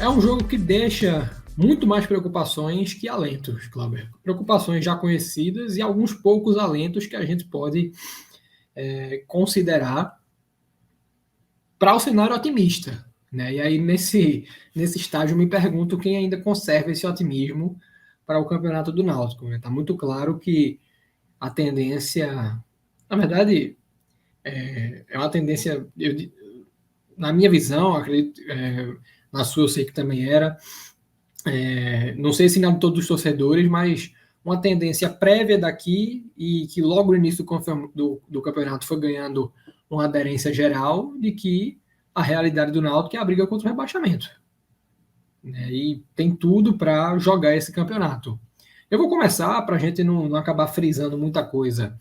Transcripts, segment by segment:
É um jogo que deixa muito mais preocupações que alentos, Cláudio. Preocupações já conhecidas e alguns poucos alentos que a gente pode considerar para o cenário otimista. Né? E aí, nesse estágio, eu me pergunto quem ainda conserva esse otimismo para o campeonato do Náutico. Está muito claro que a tendência, na verdade, é uma tendência, na minha visão, acredito, na sua eu sei que também era, não sei se na de todos os torcedores, mas uma tendência prévia daqui e que logo no início do campeonato foi ganhando uma aderência geral de que a realidade do Náutico é a briga contra o rebaixamento. Né? E tem tudo para jogar esse campeonato. Eu vou começar, para a gente não acabar frisando muita coisa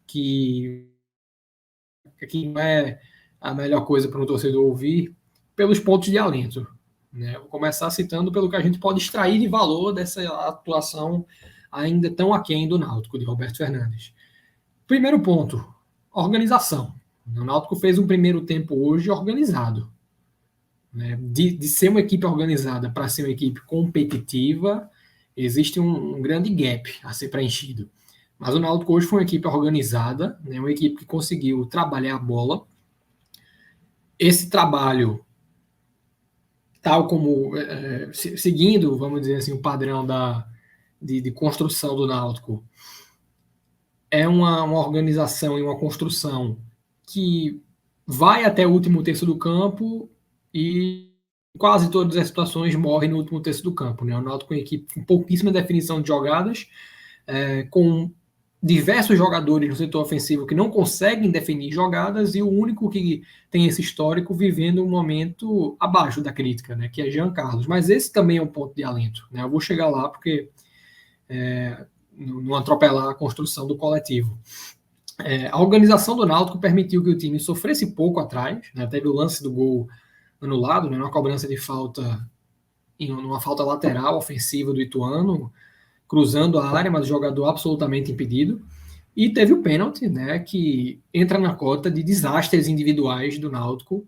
que não é a melhor coisa para um torcedor ouvir, pelos pontos de alento. Né? Vou começar citando pelo que a gente pode extrair de valor dessa atuação ainda tão aquém do Náutico, de Roberto Fernandes. Primeiro ponto, organização. O Náutico fez um primeiro tempo hoje organizado. Né? De ser uma equipe organizada para ser uma equipe competitiva, existe um grande gap a ser preenchido. Mas o Náutico hoje foi uma equipe organizada, né? Uma equipe que conseguiu trabalhar a bola. Esse trabalho, tal como seguindo, vamos dizer assim, o padrão de construção do Náutico, é uma organização e uma construção que vai até o último terço do campo e quase todas as situações morrem no último terço do campo. Né? O Náutico com equipe com pouquíssima definição de jogadas, com diversos jogadores no setor ofensivo que não conseguem definir jogadas e o único que tem esse histórico vivendo um momento abaixo da crítica, né, que é Jean Carlos. Mas esse também é um ponto de alento. Né? Eu vou chegar lá porque não atropelar a construção do coletivo. A organização do Náutico permitiu que o time sofresse pouco atrás. Né? Teve o lance do gol anulado, né, uma cobrança de falta, numa falta lateral ofensiva do Ituano, cruzando a área, mas o jogador absolutamente impedido. E teve o pênalti, né, que entra na cota de desastres individuais do Náutico,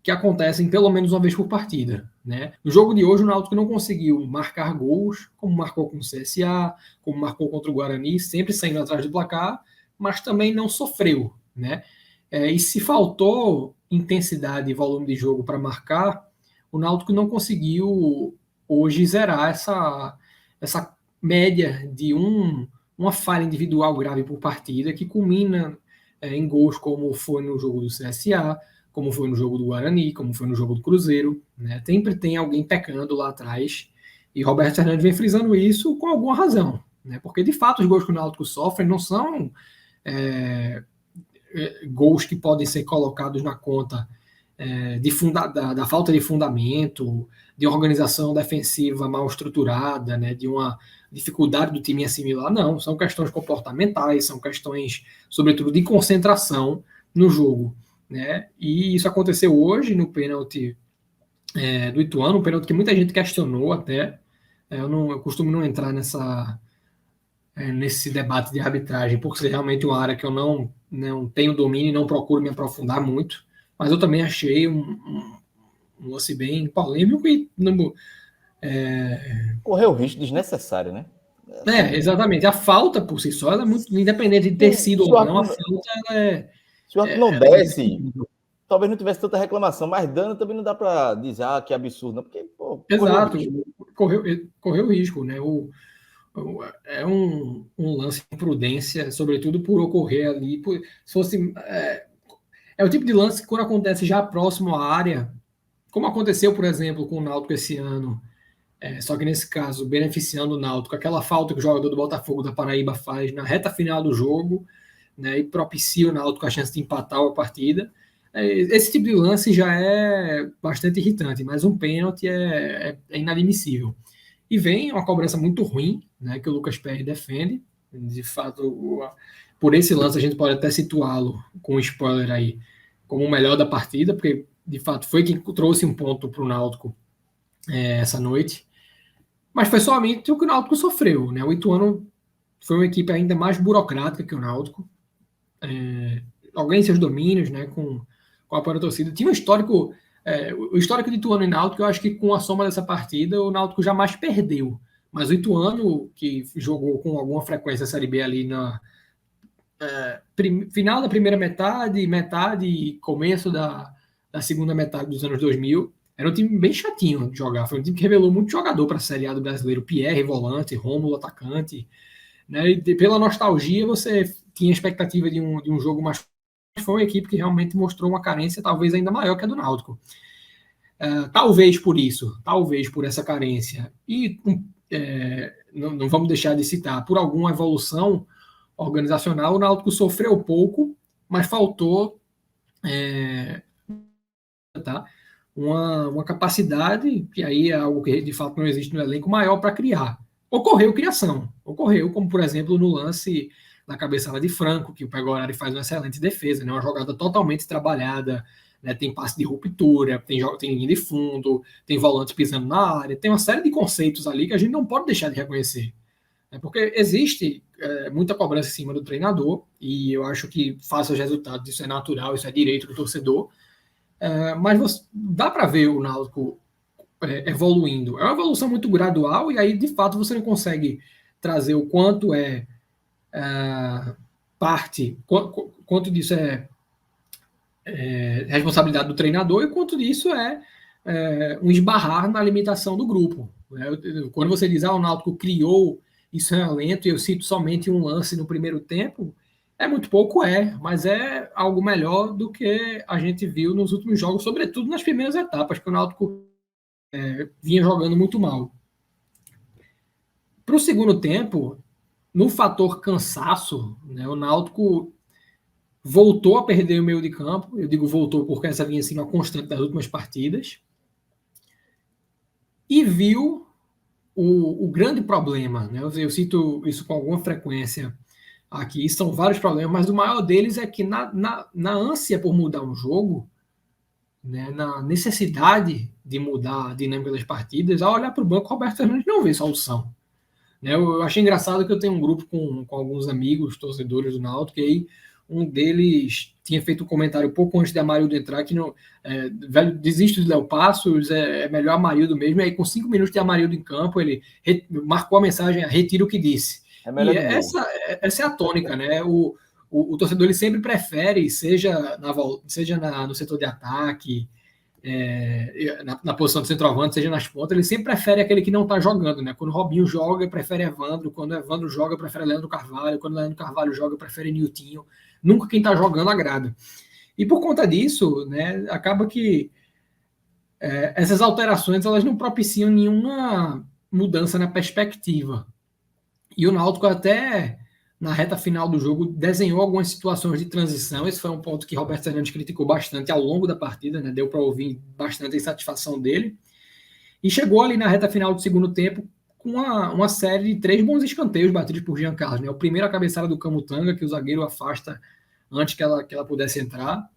que acontecem pelo menos uma vez por partida. Né? No jogo de hoje, o Náutico não conseguiu marcar gols, como marcou com o CSA, como marcou contra o Guarani, sempre saindo atrás do placar, mas também não sofreu. Né? E se faltou intensidade e volume de jogo para marcar, o Náutico não conseguiu hoje zerar essa média de uma falha individual grave por partida, que culmina em gols como foi no jogo do CSA, como foi no jogo do Guarani, como foi no jogo do Cruzeiro. Né? Sempre tem alguém pecando lá atrás, e Roberto Fernandes vem frisando isso com alguma razão. Né? Porque, de fato, os gols que o Náutico sofre não são gols que podem ser colocados na conta da falta de fundamento, de organização defensiva mal estruturada, né, de uma dificuldade do time em assimilar. Não, são questões comportamentais, são questões, sobretudo, de concentração no jogo. Né? E isso aconteceu hoje no pênalti do Ituano, um pênalti que muita gente questionou até. Eu costumo não entrar nesse debate de arbitragem, por ser realmente uma área que eu não tenho domínio e não procuro me aprofundar muito, mas eu também achei um lance bem polêmico e correu risco desnecessário, né? Exatamente. A falta por si só, ela é muito independente de ter sido ou não, a falta se o Arthur não desse, talvez não tivesse tanta reclamação, mas dano também não dá para dizer que absurdo, não, porque exato, correu risco, né? É um lance de prudência, sobretudo por ocorrer ali. Se fosse, é o tipo de lance que, quando acontece já próximo à área, como aconteceu, por exemplo, com o Náutico esse ano, só que nesse caso, beneficiando o Náutico, aquela falta que o jogador do Botafogo da Paraíba faz na reta final do jogo, né, e propicia o Náutico a chance de empatar a partida. Esse tipo de lance já é bastante irritante, mas um pênalti é inadmissível. E vem uma cobrança muito ruim, né, que o Lucas Perry defende. De fato, por esse lance a gente pode até situá-lo, com um spoiler aí, como o melhor da partida, porque de fato foi quem trouxe um ponto para o Náutico essa noite. Mas foi somente o que o Náutico sofreu. Né? O Ituano foi uma equipe ainda mais burocrática que o Náutico. Alguém em seus domínios, né, com a própria torcida. Tinha um histórico, O histórico de Ituano e Náutico, eu acho que com a soma dessa partida, o Náutico jamais perdeu. Mas o Ituano, que jogou com alguma frequência a Série B ali na final da primeira metade, metade e começo da segunda metade dos anos 2000, era um time bem chatinho de jogar. Foi um time que revelou muito jogador para a Série A do brasileiro. Pierre, volante, Rômulo, atacante. Né? E pela nostalgia, você tinha expectativa de um jogo mais. Foi uma equipe que realmente mostrou uma carência talvez ainda maior que a do Náutico. Talvez por isso, talvez por essa carência. E não vamos deixar de citar, por alguma evolução organizacional, o Náutico sofreu pouco, mas faltou uma capacidade, que aí é algo que de fato não existe no elenco, maior para criar. Ocorreu criação, como por exemplo no lance na cabeçada de Franco, que o Pegorari faz uma excelente defesa, né? Uma jogada totalmente trabalhada, né? Tem passe de ruptura, tem linha de fundo, tem volante pisando na área, tem uma série de conceitos ali que a gente não pode deixar de reconhecer. Porque existe muita cobrança em cima do treinador, e eu acho que faça os resultados, isso é natural, isso é direito do torcedor, mas dá para ver o Náutico evoluindo. É uma evolução muito gradual, e aí de fato você não consegue trazer o quanto parte, quanto disso é responsabilidade do treinador e quanto disso um esbarrar na limitação do grupo. Quando você diz, o Náutico criou isso é lento, e eu cito somente um lance no primeiro tempo, é muito pouco, mas é algo melhor do que a gente viu nos últimos jogos, sobretudo nas primeiras etapas, que o Náutico vinha jogando muito mal. Para o segundo tempo, no fator cansaço, né, o Náutico voltou a perder o meio de campo. Eu digo voltou porque essa vinha sendo a constante das últimas partidas. E viu o grande problema, né? Eu cito isso com alguma frequência aqui, são vários problemas, mas o maior deles é que na ânsia por mudar um jogo, né, na necessidade de mudar a dinâmica das partidas, ao olhar para o banco, Roberto Fernandes não vê solução. Né? Eu achei engraçado que eu tenho um grupo com alguns amigos, torcedores do Náutico, e aí um deles tinha feito um comentário pouco antes de Amarildo entrar, que não, velho, desisto de Léo Passos, é melhor Amarildo mesmo, e aí com 5 minutos de Amarildo em campo, ele marcou a mensagem, retira o que disse. E essa é a tônica, né? O torcedor ele sempre prefere, seja no setor de ataque, na posição de centroavante, seja nas pontas, ele sempre prefere aquele que não está jogando, né? Quando o Robinho joga, ele prefere Evandro, quando o Evandro joga, prefere Leandro Carvalho, quando o Leandro Carvalho joga, prefere Niltinho. Nunca quem está jogando agrada. E por conta disso, né, acaba que essas alterações elas não propiciam nenhuma mudança na perspectiva. E o Náutico até na reta final do jogo desenhou algumas situações de transição. Esse foi um ponto que Roberto Fernandes criticou bastante ao longo da partida, né? Deu para ouvir bastante a insatisfação dele. E chegou ali na reta final do segundo tempo com uma série de 3 bons escanteios batidos por Jean Carlos, né? O primeiro a cabeçada do Camutanga, que o zagueiro afasta antes que ela pudesse entrar.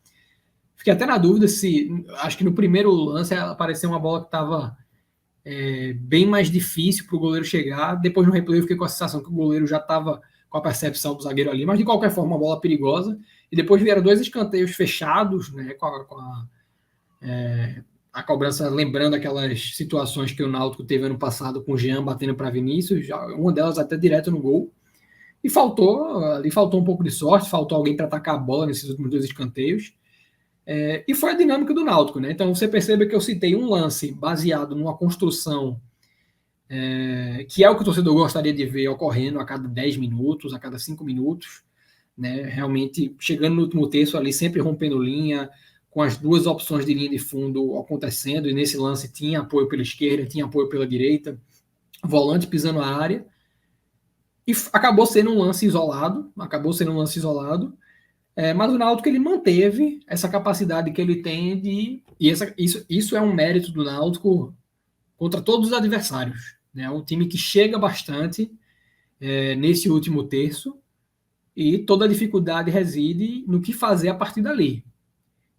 Fiquei até na dúvida acho que no primeiro lance apareceu uma bola que estava bem mais difícil para o goleiro chegar. Depois no replay eu fiquei com a sensação que o goleiro já estava com a percepção do zagueiro ali, mas de qualquer forma uma bola perigosa. E depois vieram 2 escanteios fechados, né, com a cobrança, lembrando aquelas situações que o Náutico teve ano passado com o Jean batendo para Vinícius, uma delas até direto no gol. E faltou um pouco de sorte, faltou alguém para atacar a bola nesses últimos 2 escanteios. E foi a dinâmica do Náutico, né? Então você percebe que eu citei um lance baseado numa construção que é o que o torcedor gostaria de ver ocorrendo a cada 10 minutos, a cada 5 minutos, né? Realmente chegando no último terço ali, sempre rompendo linha, com as 2 opções de linha de fundo acontecendo, e nesse lance tinha apoio pela esquerda, tinha apoio pela direita, volante pisando a área, e acabou sendo um lance isolado, mas o Náutico ele manteve essa capacidade que ele tem isso é um mérito do Náutico contra todos os adversários. É um time que chega bastante nesse último terço, e toda a dificuldade reside no que fazer a partir dali.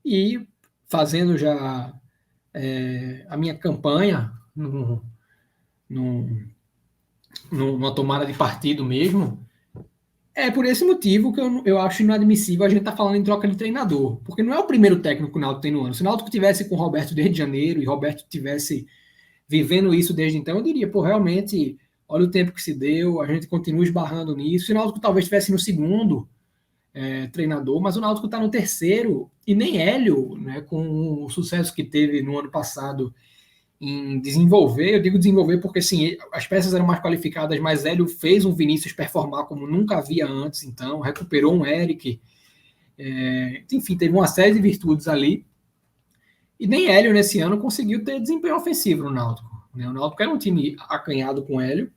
E fazendo já a minha campanha numa tomada de partido mesmo, É por esse motivo que eu acho inadmissível a gente estar falando em troca de treinador. Porque não é o primeiro técnico que o Náutico tem no ano. Se o Náutico tivesse com o Roberto desde janeiro e o Roberto tivesse vivendo isso desde então, eu diria, pô, realmente, olha o tempo que se deu, a gente continua esbarrando nisso. E o Náutico talvez estivesse no segundo treinador, mas o Náutico está no terceiro, e nem Hélio, né, com o sucesso que teve no ano passado em desenvolver, eu digo desenvolver porque sim, as peças eram mais qualificadas, mas Hélio fez um Vinícius performar como nunca havia antes, então recuperou um Eric, enfim, teve uma série de virtudes ali, e nem Hélio nesse ano conseguiu ter desempenho ofensivo no Náutico, né? O Náutico era um time acanhado com Hélio,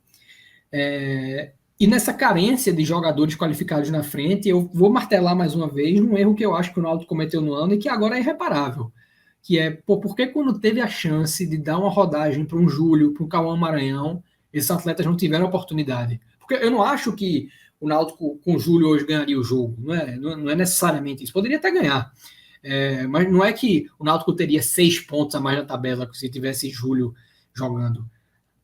e nessa carência de jogadores qualificados na frente, eu vou martelar mais uma vez um erro que eu acho que o Náutico cometeu no ano e que agora é irreparável, que é, por que quando teve a chance de dar uma rodagem para um Júlio, para um Cauã Maranhão, esses atletas não tiveram oportunidade? Porque eu não acho que o Náutico com o Júlio hoje ganharia o jogo, não é necessariamente isso, poderia até ganhar, mas não é que o Náutico teria 6 pontos a mais na tabela se tivesse Júlio jogando.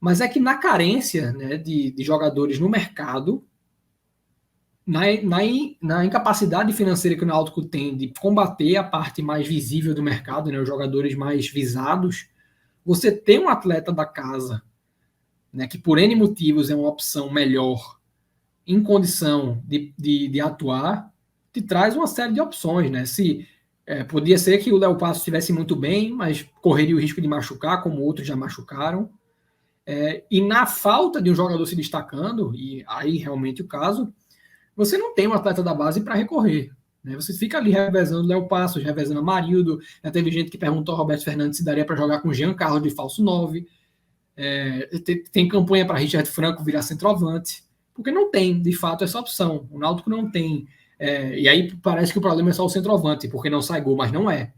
Mas é que na carência, né, de jogadores no mercado, na incapacidade financeira que o Náutico tem de combater a parte mais visível do mercado, né, os jogadores mais visados, você tem um atleta da casa, né, que por N motivos é uma opção melhor, em condição de atuar, te traz uma série de opções. Né? Podia ser que o Léo Passos estivesse muito bem, mas correria o risco de machucar, como outros já machucaram. E na falta de um jogador se destacando, e aí realmente o caso, você não tem um atleta da base para recorrer. Né? Você fica ali revezando Léo Passos, revezando Amarildo. Já teve gente que perguntou ao Roberto Fernandes se daria para jogar com Jean Carlos de falso 9. Tem campanha para Richard Franco virar centroavante, porque não tem, de fato, essa opção. O Náutico não tem. E aí parece que o problema é só o centroavante, porque não sai gol, mas não é.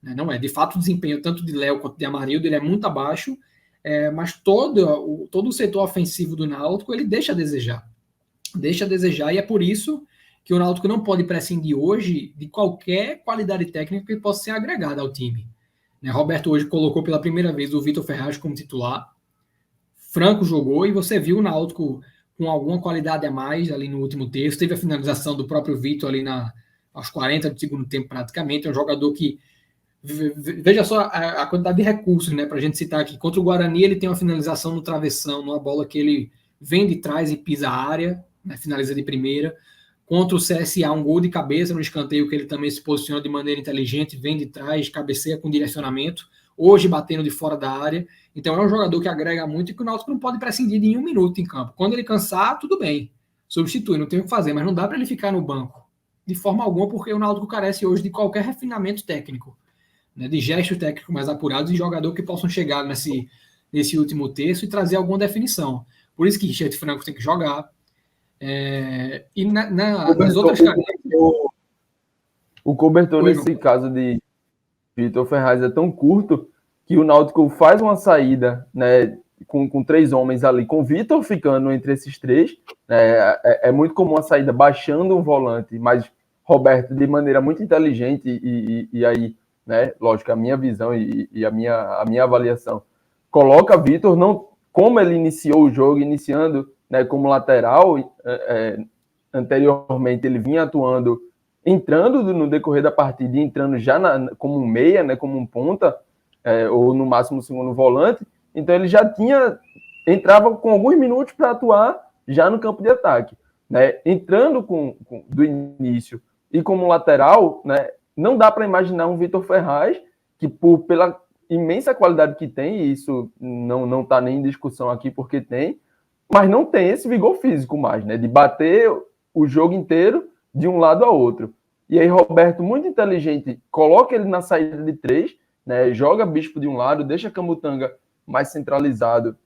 Né? Não é. De fato, o desempenho tanto de Léo quanto de Amarildo ele é muito abaixo, mas todo o setor ofensivo do Náutico ele deixa a desejar. Deixa a desejar, e é por isso que o Náutico não pode prescindir hoje de qualquer qualidade técnica que possa ser agregada ao time. Né? Roberto hoje colocou pela primeira vez o Vitor Ferraz como titular, Franco jogou, e você viu o Náutico com alguma qualidade a mais ali no último terço, teve a finalização do próprio Vitor ali aos 40 do segundo tempo praticamente, é um jogador que veja só a quantidade de recursos, né, para a gente citar aqui. Contra o Guarani ele tem uma finalização no travessão, numa bola que ele vem de trás e pisa a área, né, finaliza de primeira. Contra o CSA, um gol de cabeça no escanteio que ele também se posiciona de maneira inteligente, vem de trás, cabeceia com direcionamento, hoje batendo de fora da área. Então é um jogador que agrega muito e que o Náutico não pode prescindir de 1 minuto em campo. Quando ele cansar, tudo bem, substitui, não tem o que fazer, mas não dá para ele ficar no banco de forma alguma, porque o Náutico carece hoje de qualquer refinamento técnico, né, de gestos técnicos mais apurados e jogador que possam chegar nesse último terço e trazer alguma definição. Por isso que Richard Franco tem que jogar. E nas outras características... O cobertor nesse caso de Vitor Ferraz é tão curto que o Náutico faz uma saída, né, com 3 homens ali, com o Vitor ficando entre esses 3. É muito comum a saída baixando um volante, mas Roberto, de maneira muito inteligente, e aí, né, lógico, a minha visão e a minha avaliação, coloca Vitor, não, como ele iniciou o jogo, iniciando, né, como lateral, anteriormente ele vinha atuando, entrando no decorrer da partida, entrando já como um meia, né, como um ponta, ou no máximo segundo volante, então ele já entrava com alguns minutos para atuar já no campo de ataque, né, entrando do início e como lateral, né, não dá para imaginar um Vitor Ferraz que pela imensa qualidade que tem, e isso não está nem em discussão aqui porque tem, mas não tem esse vigor físico mais, né, de bater o jogo inteiro de um lado a outro. E aí Roberto, muito inteligente, coloca ele na saída de 3, né, joga Bispo de um lado, deixa Camutanga mais centralizado,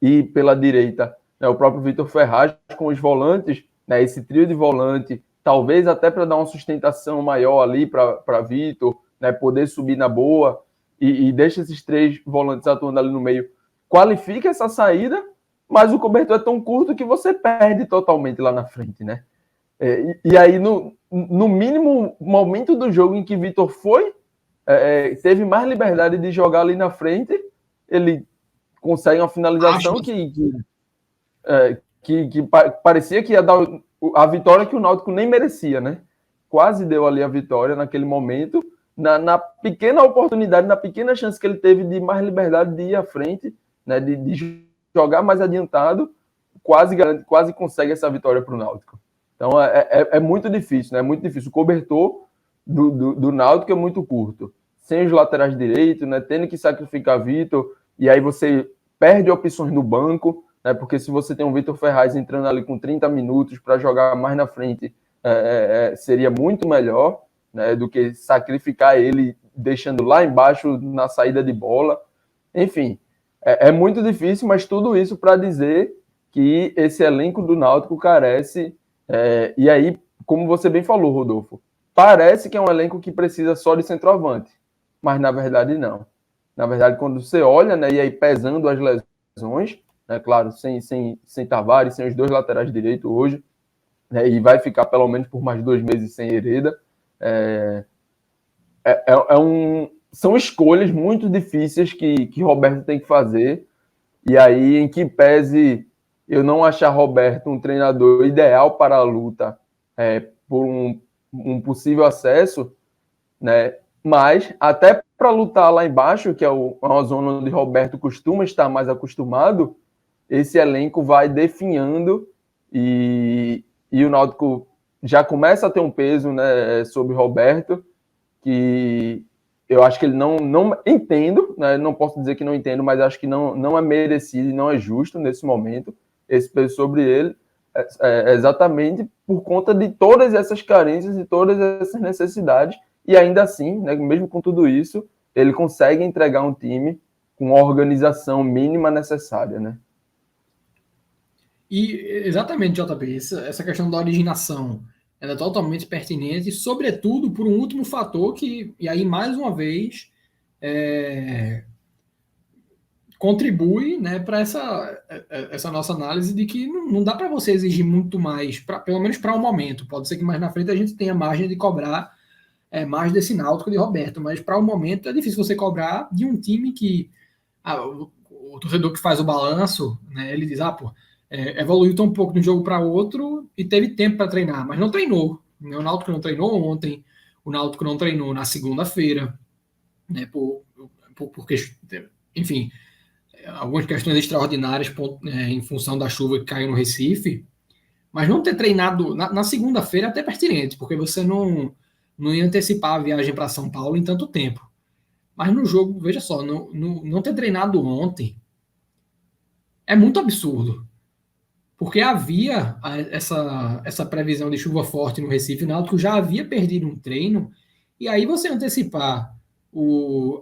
e pela direita, né, o próprio Vitor Ferraz com os volantes, né, esse trio de volante, talvez até para dar uma sustentação maior ali para Vitor, né, poder subir na boa, e deixa esses 3 volantes atuando ali no meio, qualifica essa saída, mas o cobertor é tão curto que você perde totalmente lá na frente, né? E aí, no mínimo momento do jogo em que Vitor teve mais liberdade de jogar ali na frente, ele consegue uma finalização que parecia que ia dar a vitória que o Náutico nem merecia, né? Quase deu ali a vitória naquele momento, na pequena oportunidade, na pequena chance que ele teve de mais liberdade de ir à frente, né? De jogar mais adiantado, quase consegue essa vitória para o Náutico. Então é muito difícil, né? É muito difícil. O cobertor do Náutico é muito curto. Sem os laterais direitos, né? Tendo que sacrificar Vitor, e aí você perde opções no banco, né? Porque se você tem um Vitor Ferraz entrando ali com 30 minutos para jogar mais na frente, seria muito melhor, né? Do que sacrificar ele deixando lá embaixo na saída de bola. Enfim, é muito difícil, mas tudo isso para dizer que esse elenco do Náutico carece. E aí, como você bem falou, Rodolfo, parece que é um elenco que precisa só de centroavante, mas na verdade não. Na verdade, quando você olha, né, e aí pesando as lesões, né, claro, sem Tavares, sem os 2 laterais direitos hoje, né, e vai ficar pelo menos por mais 2 meses sem Hereda, são escolhas muito difíceis que Roberto tem que fazer, e aí em que pese eu não achar Roberto um treinador ideal para a luta por um possível acesso, né? Mas até para lutar lá embaixo, que é uma zona onde Roberto costuma estar mais acostumado, esse elenco vai definhando e o Náutico já começa a ter um peso, né, sobre Roberto, que eu acho que ele não entendo, né? Não posso dizer que não entendo, mas acho que não é merecido e não é justo nesse momento esse peso sobre ele, exatamente por conta de todas essas carências e todas essas necessidades, e ainda assim, né, mesmo com tudo isso, ele consegue entregar um time com a organização mínima necessária, né? E exatamente, JP, essa questão da originação ela é totalmente pertinente, sobretudo por um último fator que, e aí mais uma vez, contribui, né, para essa nossa análise de que não dá para você exigir muito mais, pelo menos para o momento. Pode ser que mais na frente a gente tenha margem de cobrar mais desse Náutico de Roberto, mas para o momento é difícil você cobrar de um time que o torcedor que faz o balanço, né, ele diz, evoluiu tão pouco de um jogo para outro e teve tempo para treinar, mas não treinou. O Náutico não treinou ontem, o Náutico não treinou na segunda-feira, né, porque, enfim, algumas questões extraordinárias em função da chuva que caiu no Recife, mas não ter treinado na segunda-feira é até pertinente, porque você não ia antecipar a viagem para São Paulo em tanto tempo. Mas no jogo, veja só, não ter treinado ontem é muito absurdo. Porque havia essa previsão de chuva forte no Recife, o Náutico já havia perdido um treino, e aí você antecipar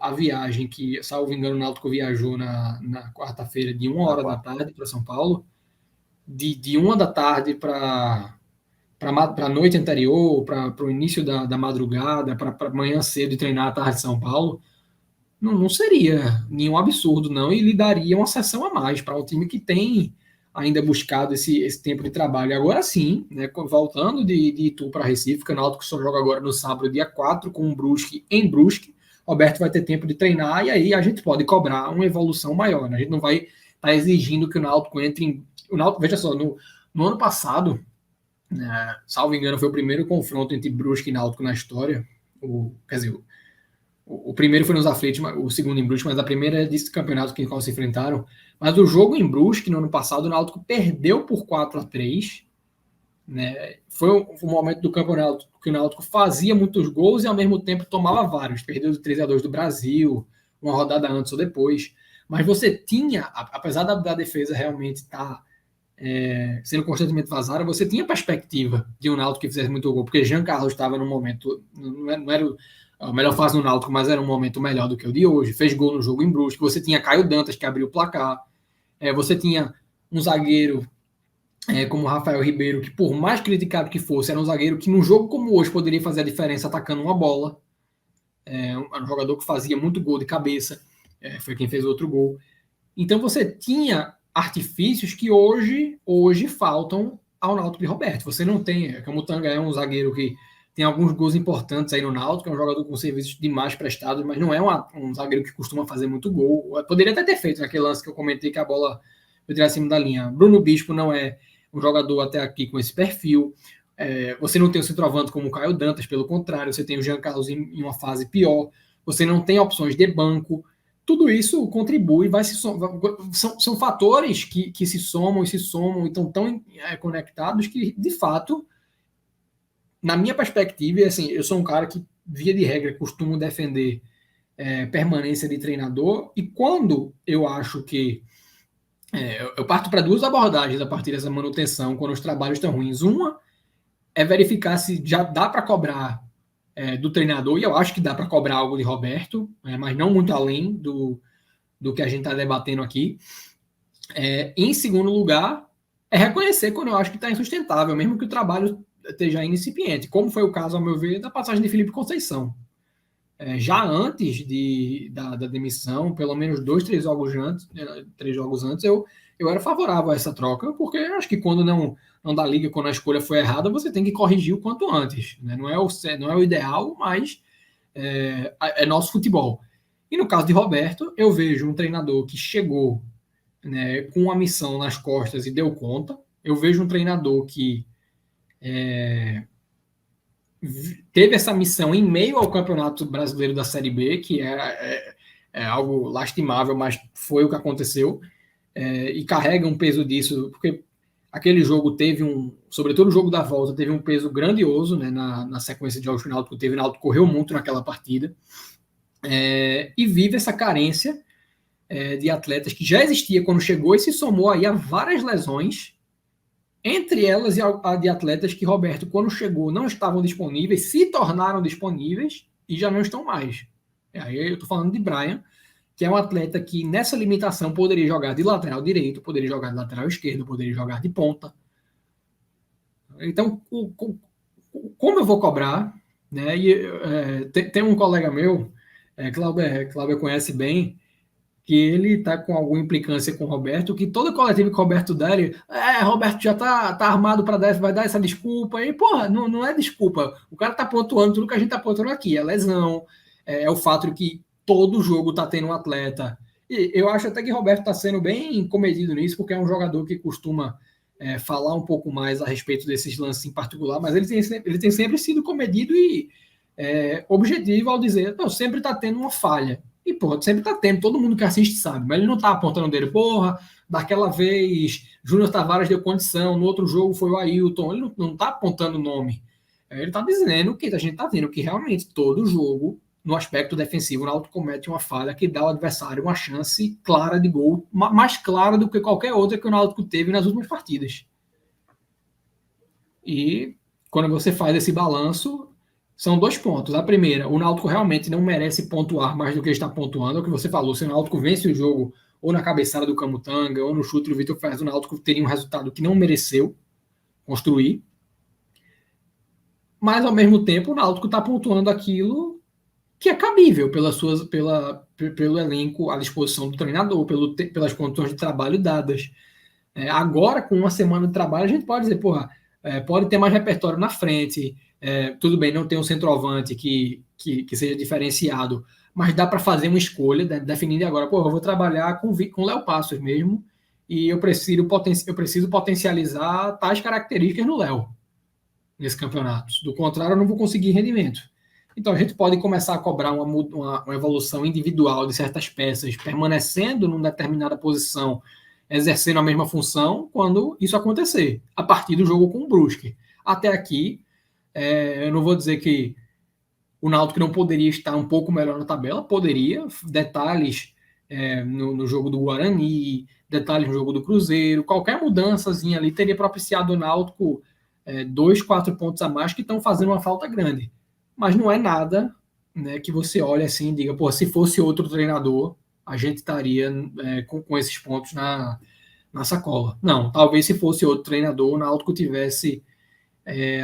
a viagem que, salvo engano, o Náutico viajou na quarta-feira de 1h da tarde para São Paulo, de 1h da tarde para a noite anterior, para o início da madrugada, para manhã cedo de treinar à tarde de São Paulo, não seria nenhum absurdo, não, e lhe daria uma sessão a mais para um time que tem ainda buscado esse tempo de trabalho. Agora sim, né, voltando de Itu para Recife, que o Náutico só joga agora no sábado, dia 4, com o Brusque em Brusque, Roberto vai ter tempo de treinar, e aí a gente pode cobrar uma evolução maior, né? A gente não vai estar exigindo que o Náutico entre em... O Náutico, veja só, no ano passado, salvo engano, foi o primeiro confronto entre Brusque e Náutico na história, quer dizer, o primeiro foi nos aflitos, o segundo em Brusque, mas a primeira é desse campeonato que se enfrentaram. Mas o jogo em Brusque, no ano passado, o Náutico perdeu por 4-3. Né? Foi um momento do campeonato que o Náutico fazia muitos gols e ao mesmo tempo tomava vários. Perdeu de 3-2 do Brasil, uma rodada antes ou depois. Mas você tinha, apesar da defesa realmente estar sendo constantemente vazada, você tinha perspectiva de um Náutico que fizesse muito gol, porque Jean Carlos estava num momento, não era a melhor fase no Náutico, mas era um momento melhor do que o de hoje. Fez gol no jogo em Brusque. Você tinha Caio Dantas, que abriu o placar. Você tinha um zagueiro como o Rafael Ribeiro, que por mais criticado que fosse, era um zagueiro que num jogo como hoje poderia fazer a diferença atacando uma bola. Um jogador que fazia muito gol de cabeça. Foi quem fez outro gol. Então você tinha artifícios que hoje faltam ao Náutico de Roberto. Você não tem... Camutanga é um zagueiro que tem alguns gols importantes aí no Náutico, é um jogador com serviços demais prestados, mas não é um zagueiro que costuma fazer muito gol. Poderia até ter feito naquele lance que eu comentei que a bola foi tirar acima da linha. Bruno Bispo não é um jogador até aqui com esse perfil. Você não tem o centroavante como o Caio Dantas, pelo contrário, você tem o Jean Carlos em uma fase pior, você não tem opções de banco. Tudo isso contribui, são fatores que se somam e estão tão conectados que, de fato, na minha perspectiva, assim, eu sou um cara que, via de regra, costumo defender permanência de treinador, e quando eu acho que eu parto para duas abordagens a partir dessa manutenção, quando os trabalhos estão ruins. Uma é verificar se já dá para cobrar do treinador, e eu acho que dá para cobrar algo de Roberto, mas não muito além do que a gente está debatendo aqui. Em segundo lugar, é reconhecer quando eu acho que está insustentável, mesmo que o trabalho esteja incipiente, como foi o caso, ao meu ver, da passagem de Felipe Conceição. Já antes da demissão, pelo menos 3 jogos antes, eu era favorável a essa troca, porque eu acho que quando não dá liga, quando a escolha foi errada, você tem que corrigir o quanto antes. Né? Não é o ideal, mas é nosso futebol. E no caso de Roberto, eu vejo um treinador que chegou, né, com uma missão nas costas e deu conta. Eu vejo um treinador que teve essa missão em meio ao Campeonato Brasileiro da Série B, que é algo lastimável, mas foi o que aconteceu, e carrega um peso disso, porque aquele jogo teve sobretudo o jogo da volta, teve um peso grandioso, né, na sequência de jogos que o Náutico teve. O Náutico correu muito naquela partida, e vive essa carência de atletas que já existia quando chegou e se somou aí a várias lesões, entre elas a de atletas que Roberto, quando chegou, não estavam disponíveis, se tornaram disponíveis e já não estão mais. Aí eu estou falando de Brian, que é um atleta que nessa limitação poderia jogar de lateral direito, poderia jogar de lateral esquerdo, poderia jogar de ponta. Então, como eu vou cobrar? Né? E, tem um colega meu, Cláudio conhece bem, que ele está com alguma implicância com o Roberto, que todo coletivo que o Roberto dá, Roberto já tá armado para dar, vai dar essa desculpa, e porra, não é desculpa, o cara tá pontuando tudo que a gente tá pontuando aqui, é lesão, é o fato de que todo jogo tá tendo um atleta, e eu acho até que o Roberto tá sendo bem comedido nisso, porque é um jogador que costuma falar um pouco mais a respeito desses lances em particular, mas ele tem sempre sido comedido e objetivo ao dizer, não, sempre tá tendo uma falha. E, porra, sempre tá tendo, todo mundo que assiste sabe, mas ele não tá apontando dele, porra, daquela vez Júnior Tavares deu condição, no outro jogo foi o Ailton, ele não tá apontando o nome. Ele tá dizendo que a gente tá vendo que realmente todo jogo, no aspecto defensivo, o Náutico comete uma falha que dá ao adversário uma chance clara de gol, mais clara do que qualquer outra que o Náutico teve nas últimas partidas. E quando você faz esse balanço, são 2 pontos. A primeira, o Náutico realmente não merece pontuar mais do que está pontuando. É o que você falou. Se o Náutico vence o jogo ou na cabeçada do Camutanga ou no chute do Vitor Ferraz, o Náutico teria um resultado que não mereceu construir. Mas, ao mesmo tempo, o Náutico está pontuando aquilo que é cabível pelo elenco à disposição do treinador, pelas condições de trabalho dadas. Agora, com uma semana de trabalho, a gente pode dizer, porra, pode ter mais repertório na frente. Tudo bem, não tem um centroavante que seja diferenciado, mas dá para fazer uma escolha, definindo agora, eu vou trabalhar com o Léo Passos mesmo, e eu preciso potencializar tais características no Léo, nesse campeonato. Do contrário, eu não vou conseguir rendimento. Então, a gente pode começar a cobrar uma evolução individual de certas peças, permanecendo numa determinada posição, exercendo a mesma função, quando isso acontecer, a partir do jogo com o Brusque. Até aqui, eu não vou dizer que o Náutico não poderia estar um pouco melhor na tabela, poderia, detalhes no jogo do Guarani, detalhes no jogo do Cruzeiro, qualquer mudançazinha ali teria propiciado o Náutico 2, 4 pontos a mais que estão fazendo uma falta grande. Mas não é nada, né, que você olha assim e diga, se fosse outro treinador, a gente estaria com esses pontos na sacola. Não, talvez se fosse outro treinador, o Náutico tivesse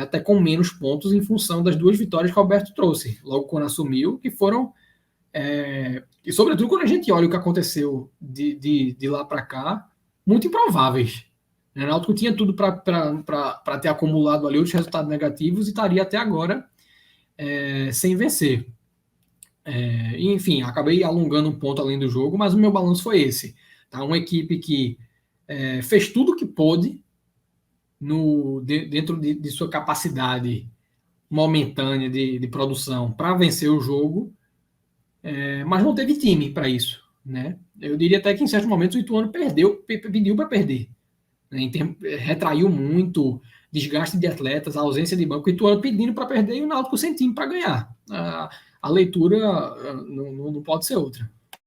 até com menos pontos em função das 2 vitórias que o Roberto trouxe, logo quando assumiu, que foram, e sobretudo quando a gente olha o que aconteceu de lá para cá, muito improváveis. O Náutico tinha tudo para ter acumulado ali outros resultados negativos e estaria até agora sem vencer. Enfim, acabei alongando um ponto além do jogo, mas o meu balanço foi esse. Tá? Uma equipe que fez tudo o que pôde dentro de sua capacidade momentânea de produção para vencer o jogo, mas não teve time para isso, né? Eu diria até que em certos momentos o Ituano pediu para perder, né? Retraiu muito, desgaste de atletas, a ausência de banco, o Ituano pedindo para perder e o Náutico sem time para ganhar. A leitura não pode ser outra.